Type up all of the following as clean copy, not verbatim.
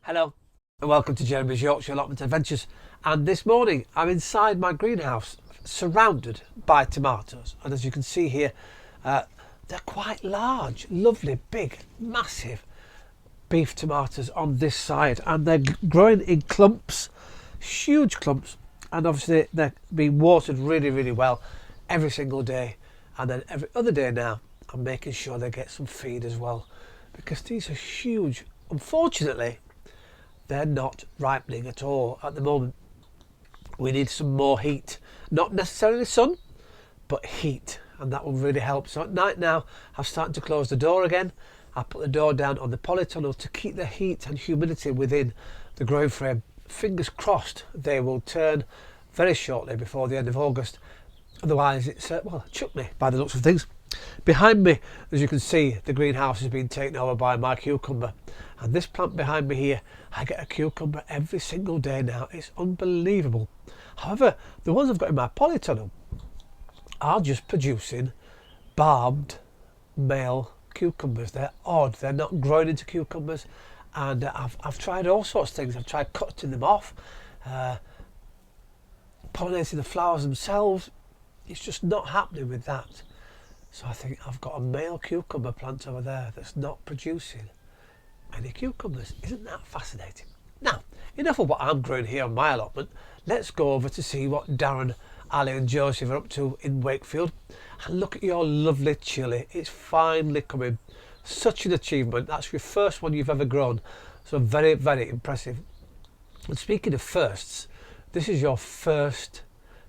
Hello and welcome to Jeremy's Yorkshire Allotment Adventures, and this morning I'm inside my greenhouse surrounded by tomatoes, and as you can see here they're quite large, lovely, big, massive beef tomatoes on this side, and they're growing in clumps, huge clumps, and obviously they're being watered really well every single day, and then every other day now I'm making sure they get some feed as well, because these are huge. Unfortunately, they're not ripening at all at the moment. We need some more heat, not necessarily sun, but heat, and that will really help. So at night now I'm starting to close the door again. I put the door down on the polytunnel to keep the heat and humidity within the growing frame. Fingers crossed they will turn very shortly before the end of August, otherwise it's well, chuck me by the looks of things. Behind me, as you can see, the greenhouse has been taken over by my cucumber, and this plant behind me here, I get a cucumber every single day now. It's unbelievable. However, the ones I've got in my polytunnel are just producing barbed male cucumbers. They're odd, they're not growing into cucumbers, and I've tried all sorts of things. I've tried cutting them off, pollinating the flowers themselves. It's just not happening with that. So I think I've got a male cucumber plant over there that's not producing any cucumbers. Isn't that fascinating? Now, enough of what I'm growing here on my allotment. Let's go over to see what Darren, Ali and Joseph are up to in Wakefield. And look at your lovely chilli. It's finally coming. Such an achievement. That's your first one you've ever grown. So very impressive. And speaking of firsts, this is your first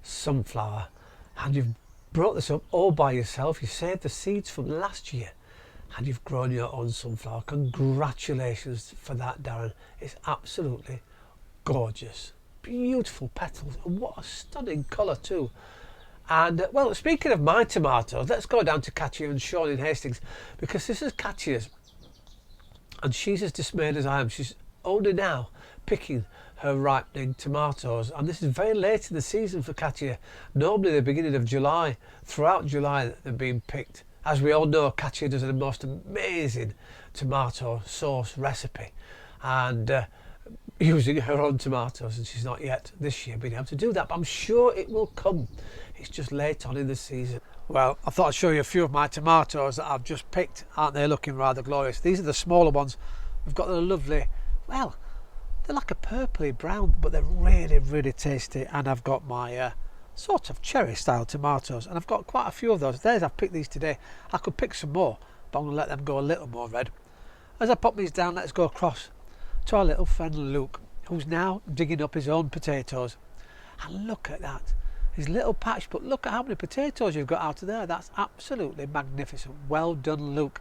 sunflower, and you've brought this up all by yourself. You saved the seeds from last year and you've grown your own sunflower. Congratulations for that, Darren. It's absolutely gorgeous. Beautiful petals, and what a stunning colour too. And well, speaking of my tomatoes, let's go down to Katia and Sean in Hastings, because this is Katia's, and she's as dismayed as I am. She's only now picking her ripening tomatoes, and this is very late in the season for Katia. Normally the beginning of July, throughout July they're being picked. As we all know, Katia does a most amazing tomato sauce recipe, and using her own tomatoes, and she's not yet this year been able to do that, but I'm sure it will come. It's just late on in the season. Well, I thought I'd show you a few of my tomatoes that I've just picked. Aren't they looking rather glorious? These are the smaller ones. We've got the lovely, well, they're like a purpley brown, but they're really tasty. And I've got my sort of cherry style tomatoes, and I've got quite a few of those. I've picked these today. I could pick some more, but I'm going to let them go a little more red. As I pop these down, let's go across to our little friend Luke, who's now digging up his own potatoes. And look at that, his little patch, but look at how many potatoes you've got out of there. That's absolutely magnificent. Well done, Luke.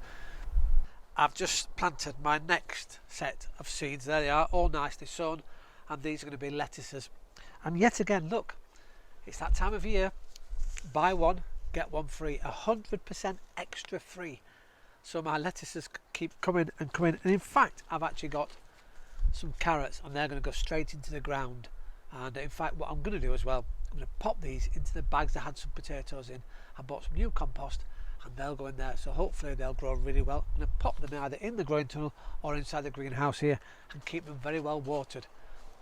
I've just planted my next set of seeds. There they are, all nicely sown, and these are going to be lettuces. And yet again, look, it's that time of year. Buy one, get one free. 100% extra free. So my lettuces keep coming and coming. And in fact, I've actually got some carrots, and they're going to go straight into the ground. And in fact, what I'm going to do as well, I'm going to pop these into the bags I had some potatoes in. I bought some new compost, and they'll go in there, so hopefully they'll grow really well. I'm going to pop them either in the growing tunnel or inside the greenhouse here and keep them very well watered.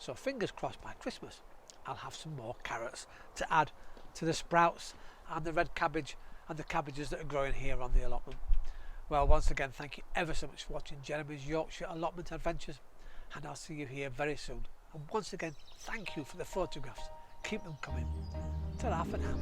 So fingers crossed, by Christmas I'll have some more carrots to add to the sprouts and the red cabbage and the cabbages that are growing here on the allotment. Well, once again, thank you ever so much for watching Jeremy's Yorkshire Allotment Adventures, and I'll see you here very soon. And once again, thank you for the photographs. Keep them coming. Ta-ra for now.